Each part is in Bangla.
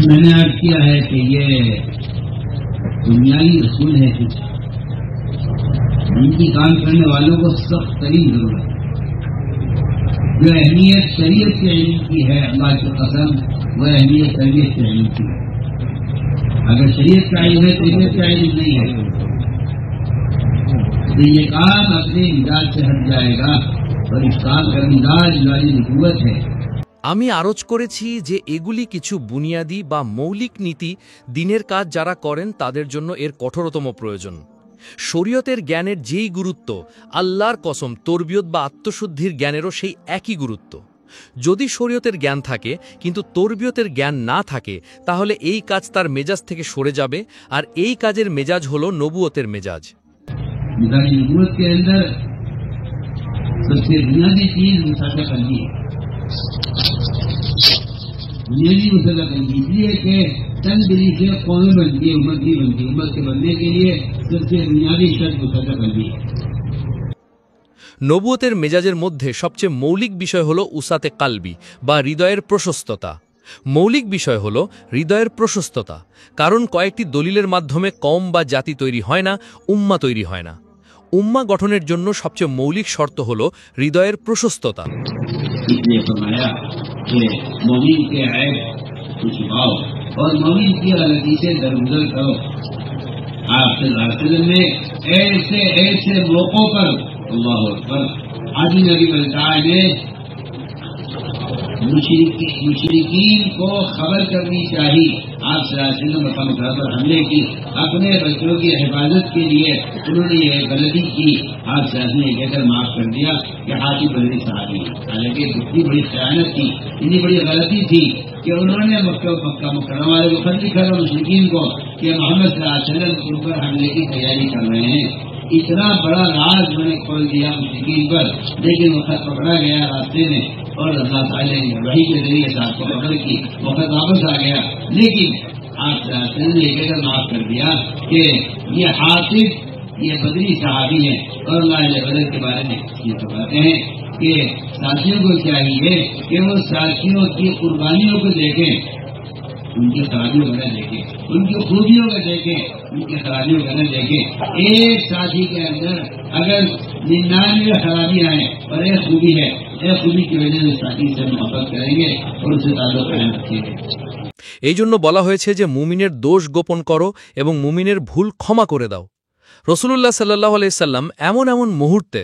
میں نے عرض کیا ہے کہ یہ بنیادی اصول ہے کچھ ان کی کام کرنے والوں کو سخت ترین ضرورت ہے. جو اہمیت شریعت کے علم کی ہے اللہ کی قسم وہ اہمیت تربیت کے علم کی ہے. اگر شریعت کا علم ہے تربیت کا علم نہیں ہے تو یہ کام اپنے مزاج سے ہٹ جائے گا اور اس کام کا مزاج والی نبوت ہے. আমি আরজ করেছি যে এগুলি কিছু বুনিয়াদি বা মৌলিক নীতি দিনের কাজ যারা করেন তাদের জন্য এর কঠোরতম প্রয়োজন। শরীয়তের জ্ঞানের যেই গুরুত্ব আল্লাহর কসম তরবিয়ত বা আত্মশুদ্ধির জ্ঞানেরও সেই একই গুরুত্ব। যদি শরীয়তের জ্ঞান থাকে কিন্তু তরবিয়তের জ্ঞান না থাকে তাহলে এই কাজ তার মেজাজ থেকে সরে যাবে আর এই কাজের মেজাজ হলো নবুয়তের মেজাজ। نبوت کے اندر سب سے بنیادی چیز مسالہ قلبی ہے. بنیادی مسالہ قلبی اس لیے کہ تن دلی سے قومیں بنتی ہے امت بھی بنتی ہے. امت کے بننے کے لیے سب سے بنیادی شرط مسالہ قلبی ہے. নবুয়তের মেজাজের মধ্যে সবচেয়ে মৌলিক বিষয় হলো উসাতে কালবি বা হৃদয়ের প্রশস্ততা। মৌলিক বিষয় হলো হৃদয়ের প্রশস্ততা, কারণ কয়েকটি দলিলের মাধ্যমে কম বা জাতি তৈরি হয় না, উম্মা তৈরি হয় না। উম্মা গঠনের জন্য সবচেয়ে মৌলিক শর্ত হলো হৃদয়ের প্রশস্ততা। مشرکین کو خبر کرنی چاہیے. آپ صلی اللہ علیہ وسلم مقام پر حملے کی اپنے بچوں کی حفاظت کے لیے انہوں نے یہ غلطی کی. آپ صلی اللہ علیہ وسلم نے کہہ کر معاف کر دیا کہ حاجی بڑی صحابی ہے. حالانکہ اتنی بڑی خیانت کی، اتنی بڑی غلطی تھی کہ انہوں نے مکہ مکرمہ والے کو خط لکھا تھا مشرکین کو کہ محمد صلی اللہ علیہ وسلم ان پر حملے کی تیاری کر رہے ہیں. اتنا بڑا راز میں نے کھول دیا مشرکین پر، لیکن وہ خط پکڑا گیا راستے میں اور اللہ تعالیٰ نے وحی کے ذریعے سے آپ کو پکڑ کی، وقت واپس آ گیا. لیکن آپ نے یہ کہہ کر معاف کر دیا کہ یہ حاطب یہ بدری صحابی ہیں اور اللہ بدر کے بارے میں یہ بتاتے ہیں کہ ساتھیوں کو چاہیے کہ وہ ساتھیوں کی قربانیوں کو دیکھیں، ان کی خرابیوں کو نہ دیکھیں، ان کی خوبیوں کو دیکھیں، ان کی خرابیوں کو نہ دیکھیں. ایک ساتھی کے اندر اگر 99 خرابیاں ہیں اور ایک خوبی ہے، ایک خوبی کی وجہ سے ساتھی سے محبت کریں گے اور اس سے تعلق قائم رکھیں گے. এই জন্য বলা হয়েছে যে মুমিনের দোষ গোপন করো এবং মুমিনের ভুল ক্ষমা করে দাও। রসুলুল্লাহ সাল্লাল্লাহু আলাইহি সাল্লাম এমন এমন মুহূর্তে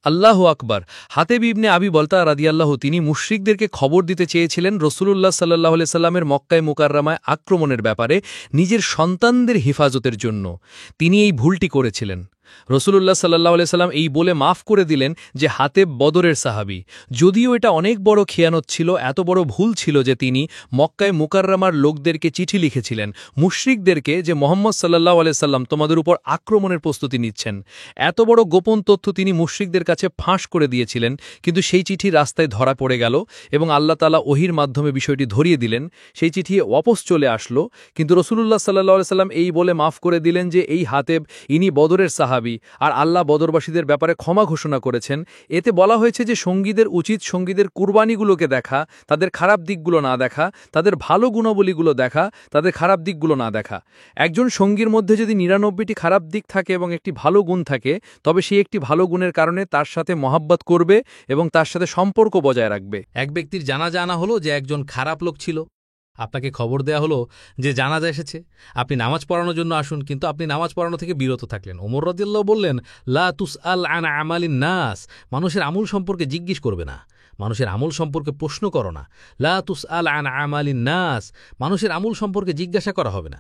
আল্লাহু আকবার হাতেব ইবনে আবি বলতা রাদিয়াল্লাহু তিনি মুশরিকদেরকে খবর দিতে চেয়েছিলেন রসুলুল্লাহ সাল্লাল্লাহু আলাইহি সাল্লামের মক্কায় মুকাররমায় আক্রমণের ব্যাপারে নিজের সন্তানদের হিফাজতের জন্য। তিনি এই ভুলটি করেছিলেন। রসুলুল্লাহ সাল্লাল্লাহু আলাইহি সাল্লাম এই বলে মাফ করে দিলেন যে হাতেব বদরের সাহাবী। যদিও এটা অনেক বড় খেয়ানত ছিল, এত বড় ভুল ছিল যে তিনি মক্কায় মুকাররমার লোকদেরকে চিঠি লিখেছিলেন মুশরিকদেরকে যে মুহাম্মদ সাল্লাল্লাহু আলাইহি সাল্লাম তোমাদের উপর আক্রমণের প্রস্তুতি নিচ্ছেন। এত বড় গোপন তথ্য তিনি মুশরিকদের কাছে ফাঁস করে দিয়েছিলেন, কিন্তু সেই চিঠি রাস্তায় ধরা পড়ে গেল এবং আল্লাহ তাআলা ওহীর মাধ্যমে বিষয়টি ধরিয়ে দিলেন। সেই চিঠি ওয়াপস চলে আসলো, কিন্তু রসুলুল্লাহ সাল্লাল্লাহু আলাইহি সাল্লাম এই বলে মাফ করে দিলেন যে এই হাতেব ইনি বদরের সাহাবী আর আল্লাহ বদরবাসীদের ব্যাপারে ক্ষমা ঘোষণা করেছেন। এতে বলা হয়েছে যে সঙ্গীদের উচিত সঙ্গীদের কুরবানিগুলোকে দেখা, তাদের খারাপ দিকগুলো না দেখা, তাদের ভালো গুণাবলীগুলো দেখা, তাদের খারাপ দিকগুলো না দেখা। একজন সঙ্গীর মধ্যে যদি ৯৯টি খারাপ দিক থাকে এবং একটি ভালো গুণ থাকে, তবে সেই একটি ভালো গুণের কারণে তার সাথে মহাব্বত করবে এবং তার সাথে সম্পর্ক বজায় রাখবে। এক ব্যক্তির জানাজা আনা হলো যে একজন খারাপ লোক ছিল। আপনাকে খবর দেয়া হলো যে জানাজা এসেছে, আপনি নামাজ পড়ানোর জন্য আসুন, কিন্তু আপনি নামাজ পড়ানো থেকে বিরত থাকলেন। ওমর রাদিয়াল্লাহু বললেন, লা তুসআল আন আমালিন নাস, মানুষের আমল সম্পর্কে জিজ্ঞেস করবে না, মানুষের আমল সম্পর্কে প্রশ্ন করো না। লা তুসআল আন আমালিন নাস, মানুষের আমল সম্পর্কে জিজ্ঞাসা করা হবে না।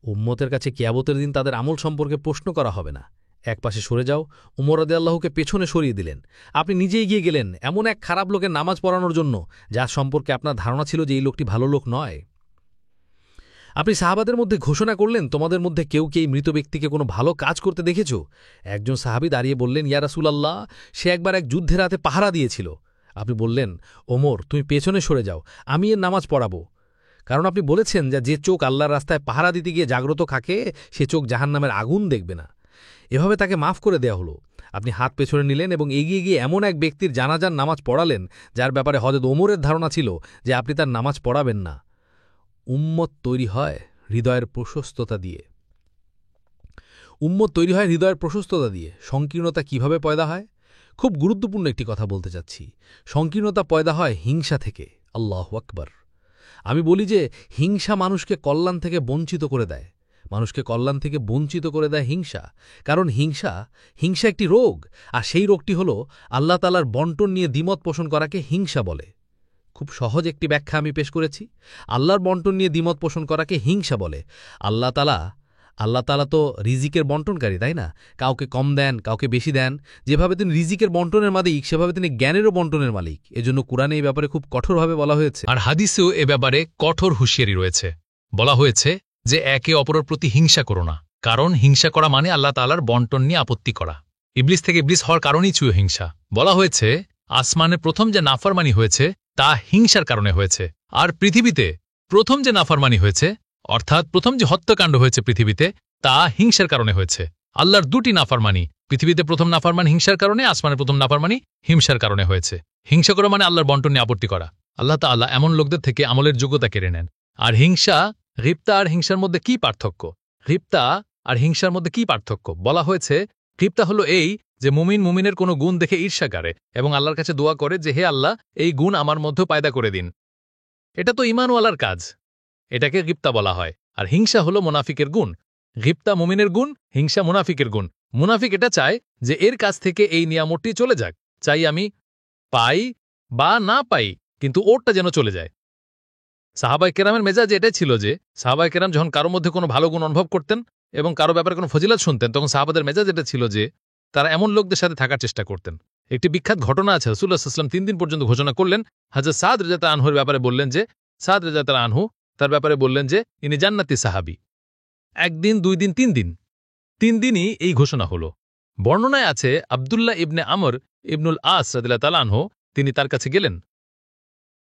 উম্মতের কাছে কিয়ামতের দিন তাদের আমল সম্পর্কে প্রশ্ন করা হবে না। এক পাশে সরে যাও। উমর রাদিয়াল্লাহুকে পেছনে সরিয়ে দিলেন। আপনি নিজে এগিয়ে গেলেন এমন এক খারাপ লোকের নামাজ পড়ানোর জন্য যার সম্পর্কে আপনার ধারণা ছিল যে এই লোকটি ভালো লোক নয়। আপনি সাহাবাদের মধ্যে ঘোষণা করলেন, তোমাদের মধ্যে কেউ কি এই মৃত ব্যক্তিকে কোনো ভালো কাজ করতে দেখেছ? একজন সাহাবী দাঁড়িয়ে বললেন, ইয়া রাসূলুল্লাহ, সে একবার এক যুদ্ধের রাতে পাহারা দিয়েছিল। আপনি বললেন, ওমর তুমি পেছনে সরে যাও, আমি এর নামাজ পড়াবো। কারণ আপনি বলেছেন যে চোখ আল্লাহর রাস্তায় পাহারা দিতে গিয়ে জাগ্রত থাকে সে চোখ জাহান্নামের আগুন দেখবে না। এভাবে তাকে মাফ করে দেয়া হলো। আপনি হাত পেছনে নিলেন এবং এগিয়ে গিয়ে এমন এক ব্যক্তির জানাজার নামাজ পড়ালেন যার ব্যাপারে হযরত ওমরের ধারণা ছিল যে আপনি তার নামাজ পড়াবেন না। উম্মত তৈরি হয় হৃদয়ের প্রশস্ততা দিয়ে। উম্মত তৈরি হয় হৃদয়ের প্রশস্ততা দিয়ে। সংকীর্ণতা কিভাবে পয়দা হয়? খুব গুরুত্বপূর্ণ একটি কথা বলতে চাচ্ছি। সংকীর্ণতা পয়দা হয় হিংসা থেকে। আল্লাহু আকবার। আমি বলি যে হিংসা মানুষকে কল্যাণ থেকে বঞ্চিত করে দেয়। মানুষকে কল্যাণ থেকে বঞ্চিত করে দেয় হিংসা। কারণ হিংসা একটি রোগ, আর সেই রোগটি হল আল্লাহ তাআলার বন্টন নিয়ে দ্বিমত পোষণ করাকে হিংসা বলে। খুব সহজ একটি ব্যাখ্যা আমি পেশ করেছি। আল্লাহর বন্টন নিয়ে দ্বিমত পোষণ করাকে হিংসা বলে। আল্লাহ তাআলা তো রিজিকের বন্টনকারী, তাই না? কাউকে কম দেন, কাউকে বেশি দেন। যেভাবে তিনি রিজিকের বন্টনের মালিক, সেভাবে তিনি জ্ঞানেরও বন্টনের মালিক। এজন্য কুরআনে এই ব্যাপারে খুব কঠোরভাবে বলা হয়েছে। আর হাদিসেও এ ব্যাপারে কঠোর হুঁশিয়ারি রয়েছে। বলা হয়েছে যে একে অপরের প্রতি হিংসা করো না, কারণ হিংসা করা মানে আল্লাহ তাআলার বন্টন নিয়ে আপত্তি করা। ইবলিস থেকে ইবলিস হওয়ার কারণেই ছিল হিংসা। বলা হয়েছে আসমানে প্রথম যে নাফরমানি হয়েছে তা হিংসার কারণে হয়েছে, আর পৃথিবীতে প্রথম যে নাফরমানি হয়েছে, অর্থাৎ প্রথম যে হত্যাকাণ্ড হয়েছে পৃথিবীতে, তা হিংসার কারণে হয়েছে। আল্লাহর দুটি নাফরমানি, পৃথিবীতে প্রথম নাফরমানি হিংসার কারণে, আসমানে প্রথম নাফরমানি হিংসার কারণে হয়েছে। হিংসা করা মানে আল্লাহর বন্টন নিয়ে আপত্তি করা। আল্লাহ তাআলা এমন লোকদের থেকে আমলের যোগ্যতা কেড়ে নেন। আর গিবতা আর হিংসার মধ্যে কি পার্থক্য? গিবতা আর হিংসার মধ্যে কি পার্থক্য? বলা হয়েছে গিবতা হলো এই যে মুমিনের কোনো গুণ দেখে ঈর্ষা করে এবং আল্লাহর কাছে দোয়া করে যে হে আল্লাহ, এই গুণ আমার মধ্যে পায়দা করে দিন। এটা তো ঈমানওয়ালার কাজ, এটাকে গিবতা বলা হয়। আর হিংসা হলো মুনাফিকের গুণ। গিবতা মুমিনের গুণ, হিংসা মুনাফিকের গুণ। মুনাফিক এটা চায় যে এর কাছ থেকে এই নিয়ামতটি চলে যাক, চাই আমি পাই বা না পাই, কিন্তু ওরটা যেন চলে যায়। সাহাবায়ে কেরামের মেজাজ এটাই ছিল যে সাহাবায়ে কেরাম যখন কারো মধ্যে কোনো ভালো গুণ অনুভব করতেন এবং কারো ব্যাপারে কোনো ফজিলত শুনতেন, তখন সাহাবাদের মেজাজ এটা ছিল যে তারা এমন লোকদের সাথে থাকার চেষ্টা করতেন। একটি বিখ্যাত ঘটনা আছে, রাসূলুল্লাহ সাল্লাল্লাহু আলাইহি ওয়াসাল্লাম 3 দিন পর্যন্ত ঘোষণা করলেন। হযরত সাদ রাদিয়াল্লাহু আনহুর ব্যাপারে বললেন যে তার ব্যাপারে বললেন যে ইনি জান্নাতি সাহাবী। 1 দিন, 2 দিন, 3 দিন, 3 দিনই এই ঘোষণা হলো। বর্ণনায় আছে আব্দুল্লাহ ইবনে আমর ইবনুল আস রাদিয়াল্লাহু তাআলা আনহু তিনি তার কাছে গেলেন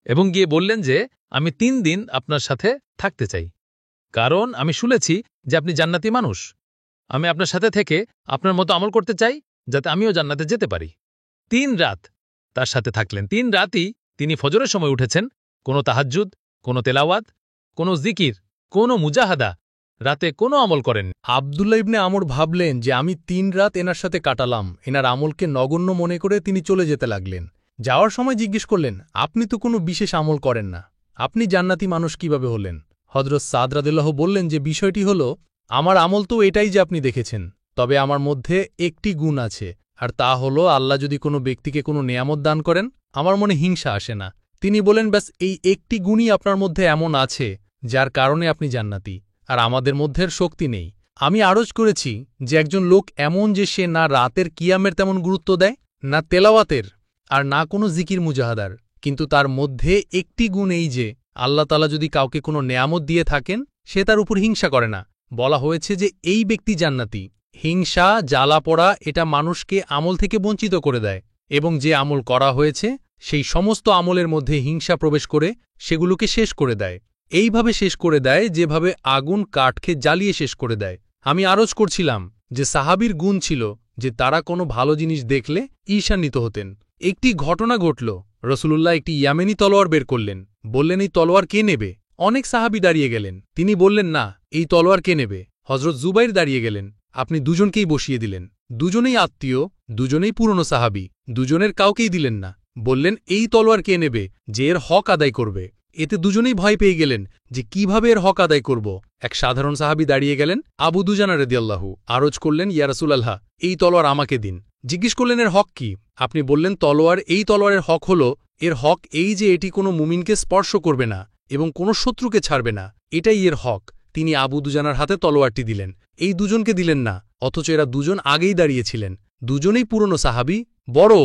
এবং গিয়ে বললেন যে আমি 3 দিন আপনার সাথে থাকতে চাই, কারণ আমি শুনেছি যে আপনি জান্নাতি মানুষ। আমি আপনার সাথে থেকে আপনার মতো আমল করতে চাই যাতে আমিও জান্নাতে যেতে পারি। 3 রাত তার সাথে থাকলেন। 3 রাতই তিনি ফজরের সময় উঠেছেন। কোনো তাহাজ্জুদ, কোনো তেলাওয়াত, কোনো জিকির, কোনো মুজাহাদা, রাতে কোনো আমল করেন। আব্দুল্লাহ ইবনে আমর ভাবলেন যে আমি 3 রাত এনার সাথে কাটালাম। এনার আমলকে নগণ্য মনে করে তিনি চলে যেতে লাগলেন। যাওয়ার সময় জিজ্ঞেস করলেন, আপনি তো কোনো বিশেষ আমল করেন না, আপনি জান্নাতি মানুষ কিভাবে হলেন? হযরত সাদ রাদিয়াল্লাহু বললেন যে বিষয়টি হল, আমার আমল তো এটাই যে আপনি দেখেছেন, তবে আমার মধ্যে একটি গুণ আছে, আর তা হল আল্লাহ যদি কোনো ব্যক্তিকে কোনো নেয়ামত দান করেন, আমার মনে হিংসা আসে না। তিনি বলেন, ব্যাস এই একটি গুণই আপনার মধ্যে এমন আছে যার কারণে আপনি জান্নাতি, আর আমাদের মধ্যে শক্তি নেই। আমি আরজ করেছি যে একজন লোক এমন যে সে না রাতের কিয়ামের তেমন গুরুত্ব দেয়, না তেলাওয়াতের, আর না কোনো জিকির মুজাহাদার, কিন্তু তার মধ্যে একটি গুণ এই যে আল্লাহ তাআলা যদি কাউকে কোনো নেয়ামত দিয়ে থাকেন, সে তার উপর হিংসা করে না। বলা হয়েছে যে এই ব্যক্তি জান্নাতি। হিংসা, জ্বালা পড়া এটা মানুষকে আমল থেকে বঞ্চিত করে দেয়, এবং যে আমল করা হয়েছে সেই সমস্ত আমলের মধ্যে হিংসা প্রবেশ করে সেগুলোকে শেষ করে দেয়। এইভাবে শেষ করে দেয় যেভাবে আগুন কাঠকে জ্বালিয়ে শেষ করে দেয়। আমি আরজ করছিলাম যে সাহাবীর গুণ ছিল যে তারা কোনো ভালো জিনিস দেখলে ঈর্ষান্বিত হতেন। একটি ঘটনা ঘটল, রাসূলুল্লাহ একটি ইয়ামেনি তলোয়ার বের করলেন, বললেন এই তলোয়ার কে নেবে? অনেক সাহাবী দাঁড়িয়ে গেলেন। তিনি বললেন না, এই তলোয়ার কে নেবে? হযরত জুবাইর দাঁড়িয়ে গেলেন, আপনি দুজনকেই বসিয়ে দিলেন। দুজনেই আত্মীয়, দুজনেই পুরনো সাহাবী, দুজনের কাউকেই দিলেন না। বললেন এই তলোয়ার কে নেবে যে এর হক আদায় করবে? এতে দুজনেই ভয় পেয়ে গেলেন যে কিভাবে এর হক আদায় করব। এক সাধারণ সাহাবী দাঁড়িয়ে গেলেন, আবু দুজানা রাদিয়াল্লাহু, আরজ করলেন, ইয়া রাসূলুল্লাহ, এই তলোয়ার আমাকে দিন। জিজ্ঞেস করলেন এর হক কি? আপনি বললেন এই তলোয়ারের হক হল, এর হক এই যে এটি কোনো মুমিনকে স্পর্শ করবে না এবং কোনো শত্রুকে ছাড়বে না, এটাই এর হক। তিনি আবু দুজানার হাতে তলোয়ারটি দিলেন। এই দুজনকে দিলেন না, অথচ এরা দুজন আগেই দাঁড়িয়েছিলেন, দুজনেই পুরনো সাহাবী, বড়।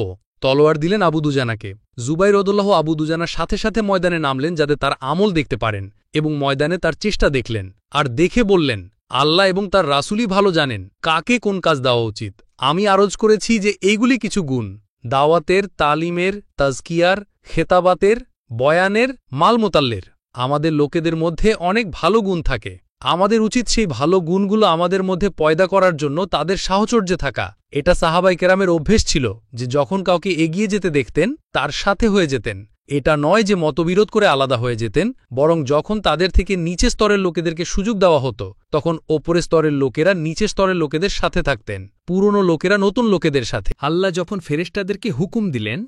তলোয়ার দিলেন আবু দুজানাকে। জুবাইর রাদিয়াল্লাহু আবু দুজানার সাথে সাথে ময়দানে নামলেন যাতে তার আমল দেখতে পারেন, এবং ময়দানে তার চেষ্টা দেখলেন, আর দেখে বললেন, আল্লাহ এবং তার রাসূলই ভালো জানেন কাকে কোন কাজ দেওয়া উচিত। আমি আরজ করেছি যে এইগুলি কিছু গুণ: দাওয়াতের, তালিমের, তাজকিয়ার, খেতাবাতের, বয়ানের, মালমোতাল্লের। আমাদের লোকেদের মধ্যে অনেক ভালো গুণ থাকে। আমাদের উচিত সেই ভালো গুণগুলো আমাদের মধ্যে পয়দা করার জন্য তাদের সাহচর্যে থাকা। এটা সাহাবায়ে কেরামের অভ্যেস ছিল যে যখন কাউকে এগিয়ে যেতে দেখতেন তার সাথে হয়ে যেতেন, এটা নয় যে মতবিরোধ করে আলাদা হয়ে যেতেন, বরং যখন তাদের থেকে নিচে স্তরের লোকেদেরকে সুযোগ দেওয়া হতো তখন ওপরের স্তরের লোকেরা নিচে স্তরের লোকেদের সাথে থাকতেন, পুরনো লোকেরা নতুন লোকেদের সাথে। আল্লাহ যখন ফেরেশতাদেরকে হুকুম দিলেন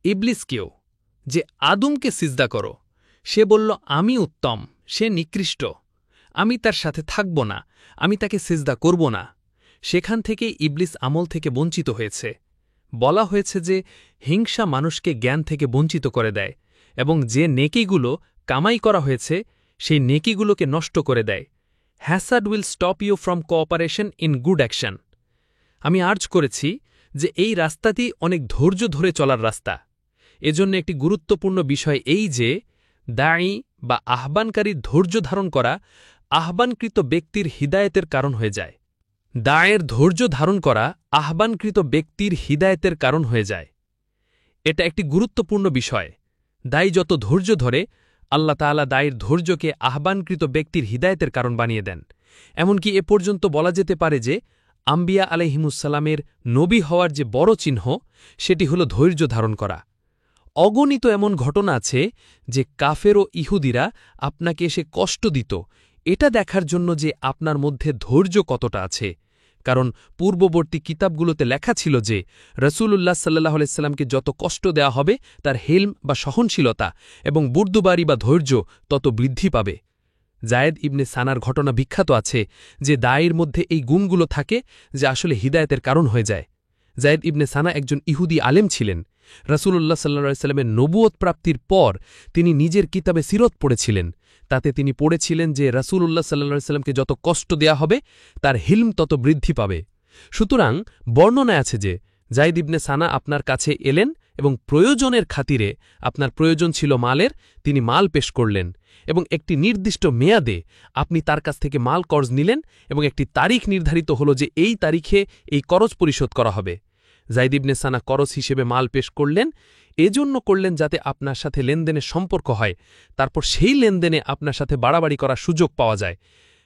ইবলিসকেও যে আদমকে সিজদা করো, সে বলল আমি উত্তম, সে নিকৃষ্ট, আমি তার সাথে থাকব না, আমি তাকে সিজদা করব না। সেখান থেকে ইবলিস আমল থেকে বঞ্চিত হয়েছে। বলা হয়েছে যে হিংসা মানুষকে জ্ঞান থেকে বঞ্চিত করে দেয় এবং যে নেকিগুলো কামাই করা হয়েছে সেই নেকিগুলোকে নষ্ট করে দেয়। হ্যাসাড will stop you from cooperation in good action. আমি আর্জ করেছি যে এই রাস্তাটি অনেক ধৈর্য ধরে চলার রাস্তা। এজন্য একটি গুরুত্বপূর্ণ বিষয় এই যে দায়ী বা আহ্বানকারীর ধৈর্য ধারণ করা আহ্বানকৃত ব্যক্তির হিদায়েতের কারণ হয়ে যায়। দায়ের ধৈর্য ধারণ করা আহ্বানকৃত ব্যক্তির হিদায়েতের কারণ হয়ে যায়। এটা একটি গুরুত্বপূর্ণ বিষয়। দায়ী যত ধৈর্য ধরে আল্লাহ তাআলা দায়ের ধৈর্যকে আহ্বানকৃত ব্যক্তির হিদায়েতের কারণ বানিয়ে দেন। এমনকি এ পর্যন্ত বলা যেতে পারে যে আম্বিয়া আলাইহিমুসসালামের নবী হওয়ার যে বড় চিহ্ন সেটি হল ধৈর্য ধারণ করা। অগণিত এমন ঘটনা আছে যে কাফের ও ইহুদিরা আপনাকে এসে কষ্ট দিত এটা দেখার জন্য যে আপনার মধ্যে ধৈর্য কতটা আছে, কারণ পূর্ববর্তী কিতাবগুলোতে লেখা ছিল যে রসূলুল্লাহ সাল্লাল্লাহু আলাইহি সাল্লামকে যত কষ্ট দেয়া হবে তার হেলম বা সহনশীলতা এবং বুর্দুবারি বা ধৈর্য তত বৃদ্ধি পাবে। জায়েদ ইবনে সানার ঘটনা বিখ্যাত আছে যে দায়ের মধ্যে এই গুণগুলো থাকে যা আসলে হিদায়েতের কারণ হয়ে যায়। জায়েদ ইবনে সানা একজন ইহুদি আলেম ছিলেন। রাসূলুল্লাহ সাল্লাল্লাহু আলাইহি সাল্লামের নবুয়ত প্রাপ্তির পর তিনি নিজের কিতাবে সিরত পড়েছিলেন। তাতে তিনি পড়েছিলেন যে রাসূলুল্লাহ সাল্লাল্লাহু আলাইহি সাল্লামকে যত কষ্ট দেয়া হবে তার হিলম তত বৃদ্ধি পাবে। সুতরাং বর্ণনায় আছে যে জায়েদ ইবনে সানা আপনার কাছে এলেন এবং প্রয়োজনের খাতিরে, আপনার প্রয়োজন ছিল মালের, তিনি মাল পেশ করলেন এবং একটি নির্দিষ্ট মেয়াদে আপনি তার কাছ থেকে মাল কর্জ নিলেন এবং একটি তারিখ নির্ধারিত হল যে এই তারিখে এই করজ পরিশোধ করা হবে। জায়েদ ইবনে সানা করজ হিসেবে মাল পেশ করলেন, এজন্য করলেন যাতে আপনার সাথে লেনদেনের সম্পর্ক হয়, তারপর সেই লেনদেনে আপনার সাথে বাড়াবাড়ি করার সুযোগ পাওয়া যায়।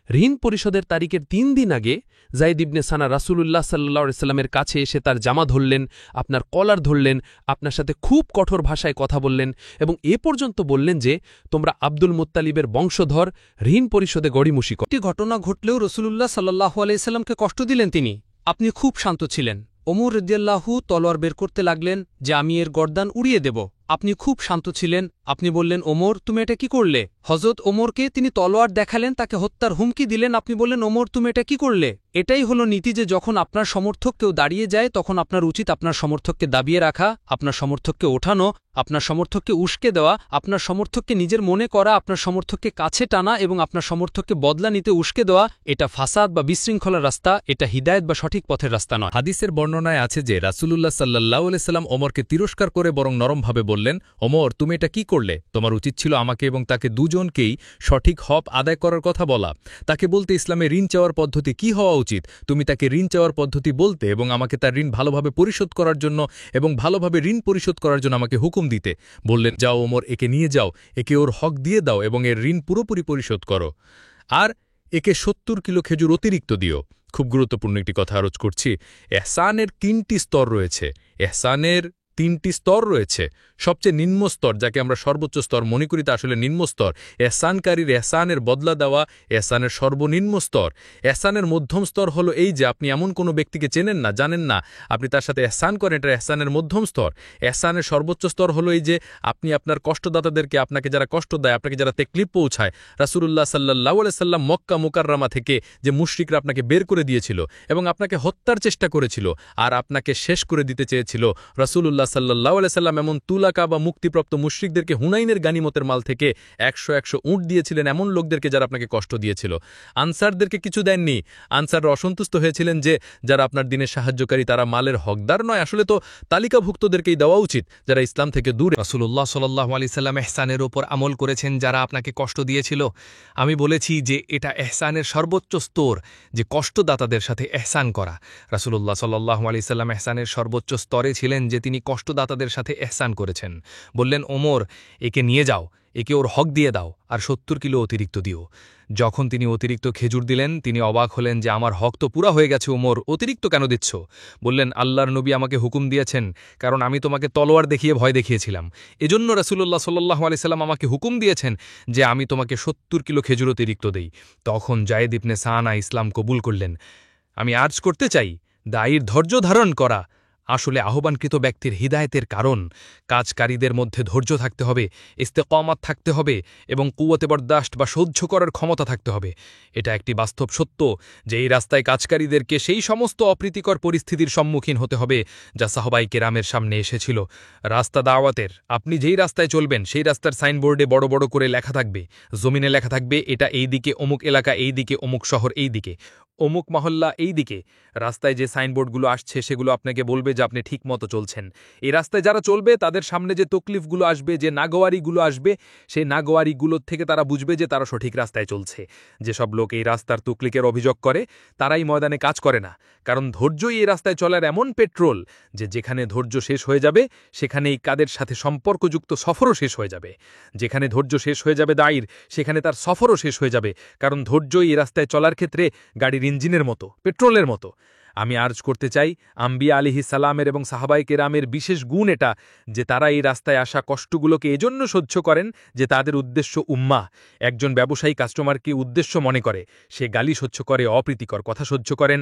ঋণ পরিশোধের তারিখের ৩ দিন আগে জায়েদ ইবনে সানা রাসূলুল্লাহ সাল্লাল্লাহু আলাইহি সাল্লামের কাছে এসে তার জামা ধরলেন, আপনার কলার ধরলেন, আপনার সাথে খুব কঠোর ভাষায় কথা বললেন এবং এ পর্যন্ত বললেন যে তোমরা আব্দুল মুত্তালিবের বংশধর, ঋণ পরিশোধে গড়িমসি করো। একটি ঘটনা ঘটলেও রাসূলুল্লাহ সাল্লাল্লাহু আলাইহি সাল্লামকে কষ্ট দিলেন তিনি। আপনি খুব শান্ত ছিলেন। ওমর রাদিয়াল্লাহু তলোয়ার বের করতে লাগলেন যে আমি এর গর্দান উড়িয়ে দেব। আপনি খুব শান্ত ছিলেন। আপনি বললেন ওমর তুমি এটা কি করলে? হযরত ওমরকে তিনি তলোয়ার দেখালেন, তাকে হত্যার হুমকি দিলেন। আপনি বললেন ওমর তুমি এটা কি করলে? এটাই হলো নীতি যে যখন আপনার সমর্থক কেউ দাঁড়িয়ে যায় তখন আপনার উচিত আপনার সমর্থককে দাবিয়ে রাখা, আপনার সমর্থককে ওঠানো, আপনার সমর্থককে উস্কে দেওয়া, আপনার সমর্থককে নিজের মনে করা, আপনার সমর্থককে কাছে টানা এবং আপনার সমর্থককে বদলা নিতে উস্কে দেওয়া। এটা ফাসাদ বা বিশৃঙ্খলার রাস্তা, এটা হিদায়েত বা সঠিক পথের রাস্তা নয়। হাদিসের বর্ণনায় আছে যে রাসূলুল্লাহ সাল্লাল্লাহু আলাইহি সাল্লাম ওমরকে তিরস্কার করে বরং নরমভাবে বললেন, ওমর তুমি এটা কি করলে? তোমার উচিত ছিল আমাকে এবং তাকে দুজনকেই সঠিক হক আদায় করার কথা বলা, তাকে বলতে ইসলামে ঋণ চাওয়ার পদ্ধতি কি হওয়া উচিত, তুমি তাকে ঋণ চাওয়ার পদ্ধতি বলতে এবং আমাকে তার ঋণ ভালোভাবে পরিশোধ করার জন্য এবং ভালোভাবে ঋণ পরিশোধ করার জন্য আমাকে হুকুম দিতে। বললেন যাও ওমর, একে নিয়ে যাও, একে ওর হক দিয়ে দাও এবং এর ঋণ পুরোপুরি পরিশোধ করো, আর একে ৭০ কিলো খেজুর অতিরিক্ত দিও। খুব গুরুত্বপূর্ণ একটি কথা আরোচ করছি। এহসানের ৩টি স্তর রয়েছে। এহসানের ৩টি স্তর রয়েছে। সবচেয়ে নিম্ন স্তর, যাকে আমরা সর্বোচ্চ স্তর মনে করি, তা আসলে নিম্ন স্তর। এহসানকারীর এহসানের বদলা দেওয়া এহসানের সর্বনিম্ন স্তর। এহসানের মধ্যম স্তর হলো এই যে আপনি এমন কোনো ব্যক্তিকে চেনেন না, জানেন না, আপনি তার সাথে এহসান করেন, এটা এহসানের মধ্যম স্তর। এহসানের সর্বোচ্চ স্তর হলো এই যে আপনি আপনার কষ্টদাতাদেরকে, আপনাকে যারা কষ্ট দেয়, আপনাকে যারা তেকলিফ পৌঁছায়, রাসূলুল্লাহ সাল্লাল্লাহু আলাইহি সাল্লাম মক্কা মুকাররমা থেকে যে মুশরিকরা আপনাকে বের করে দিয়েছিল এবং আপনাকে হত্যার চেষ্টা করেছিল আর আপনাকে শেষ করে দিতে চেয়েছিল, রাসূলুল্লাহ সাল্লাল্লাহু আলাইহি সাল্লাম এমন তুলাকা বা মুক্তিপ্রাপ্ত মুশরিকদেরকে হুনাইনের গানিমতের মাল থেকে ১০০ উট দিয়েছিলেন, এমন লোকদেরকে যারা আপনাকে কষ্ট দিয়েছিল। আনসারদেরকে কিছু দেননি। আনসাররা অসন্তুষ্ট হয়েছিলেন যে যারা আপনার দিনের সাহায্যকারী তারা মালের হকদার নয়, আসলে তো তালিকাভুক্তদেরকেই দেওয়া উচিত যারা ইসলাম থেকে দূরে। রাসূলুল্লাহ সাল্লাল্লাহু আলাইহি সাল্লাম এহসানের ওপর আমল করেছেন যারা আপনাকে কষ্ট দিয়েছিল। আমি বলেছি যে এটা এহসানের সর্বোচ্চ স্তর, যে কষ্টদাতাদের সাথে এহসান করা। রাসূলুল্লাহ সাল্লাল্লাহু আলাইহি সাল্লাম এহসানের সর্বোচ্চ স্তরে ছিলেন যে তিনি কষ্টদাতাদের সাথে এহসান করেছেন। বললেন ওমর একে নিয়ে যাও, একে ওর হক দিয়ে দাও আর ৭০ কিলো অতিরিক্ত দিও। যখন তিনি অতিরিক্ত খেজুর দিলেন তিনি অবাক হলেন যে আমার হক তো পুরা হয়ে গেছে ওমর, অতিরিক্ত কেন দিচ্ছ? বললেন, আল্লাহর নবী আমাকে হুকুম দিয়েছেন, কারণ আমি তোমাকে তলোয়ার দেখিয়ে ভয় দেখিয়েছিলাম। এজন্য রাসূলুল্লাহ সাল্লাল্লাহু আলাইহি সাল্লাম আমাকে হুকুম দিয়েছেন যে আমি তোমাকে ৭০ কিলো খেজুর অতিরিক্ত দেই। তখন জায়েদ ইবনে সানা ইসলাম কবুল করলেন। আমি আর্জ করতে চাই, দায়ীর ধৈর্য ধারণ করা আসলে আহ্বানকৃত ব্যক্তির হিদায়েতের কারণ। কাজকারীদের মধ্যে ধৈর্য থাকতে হবে, ইস্তেকামাত থাকতে হবে এবং কুওয়াতে বরদাশত বা সহ্য করার ক্ষমতা থাকতে হবে। এটা একটি বাস্তব সত্য যে এই রাস্তায় কাজকারীদেরকে সেই সমস্ত অপ্রীতিকর পরিস্থিতির সম্মুখীন হতে হবে যা সাহাবায়ে কেরামের সামনে এসেছিল। রাস্তা দাওয়াতের, আপনি যেই রাস্তায় চলবেন সেই রাস্তার সাইনবোর্ডে বড় বড় করে লেখা থাকবে, জমিনে লেখা থাকবে এটা এই দিকে, অমুক এলাকা এই দিকে, অমুক শহর এই দিকে, অমুক মহল্লা এই দিকে। রাস্তায় যে সাইনবোর্ডগুলো আসছে সেগুলো আপনাকে বলবে যে আপনি ঠিক মতো চলছেন। এই রাস্তায় যারা চলবে তাদের সামনে যে তকলিফগুলো আসবে, যে নাগোয়ারিগুলো আসবে, সেই নাগোয়ারিগুলোর থেকে তারা বুঝবে যে তারা সঠিক রাস্তায় চলছে। যেসব লোক এই রাস্তার তকলিকের অভিযোগ করে তারাই ময়দানে কাজ করে না, কারণ ধৈর্যই এই রাস্তায় চলার এমন পেট্রোল যে যেখানে ধৈর্য শেষ হয়ে যাবে সেখানেই কাদের সাথে সম্পর্কযুক্ত সফরও শেষ হয়ে যাবে। যেখানে ধৈর্য শেষ হয়ে যাবে দায়ীর, সেখানে তার সফরও শেষ হয়ে যাবে, কারণ ধৈর্যই এই রাস্তায় চলার ক্ষেত্রে গাড়ির ইঞ্জিনের মতো, পেট্রোলের মতো। আমি আর্জ করতে চাই, আম্বিয়া আলাইহিস সালামের এবং সাহাবায়ে কেরামের বিশেষ গুণ এটা যে তারা এই রাস্তায় আসা কষ্টগুলোকে এজন্য সহ্য করেন যে তাদের উদ্দেশ্য উম্মাহ। একজন ব্যবসায়ী কাস্টমারকে উদ্দেশ্য মনে করে, সে গালি সহ্য করে, অপ্রীতিকর কথা সহ্য করেন,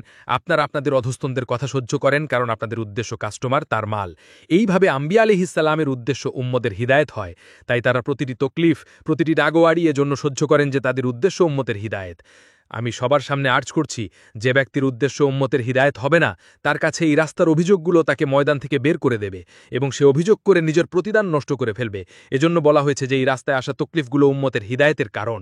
আপনাদের অধস্তনদের কথা সহ্য করেন, কারণ আপনাদের উদ্দেশ্য কাস্টমার, তার মাল। এইভাবে আম্বিয়া আলাইহিস সালামের উদ্দেশ্য উম্মতের হিদায়েত হয়, তাই তারা প্রতিটি তকলিফ, প্রতিটি নাগোয়ারি এজন্য সহ্য করেন যে তাদের উদ্দেশ্য উম্মতের হিদায়েত। আমি সবার সামনে আর্জ করছি, যে ব্যক্তির উদ্দেশ্য উম্মতের হিদায়েত হবে না তার কাছে এই রাস্তার অভিযোগগুলো তাকে ময়দান থেকে বের করে দেবে এবং সে অভিযোগ করে নিজের প্রতিদান নষ্ট করে ফেলবে। এজন্য বলা হয়েছে যে এই রাস্তায় আসা তকলিফগুলো উম্মতের হিদায়েতের কারণ।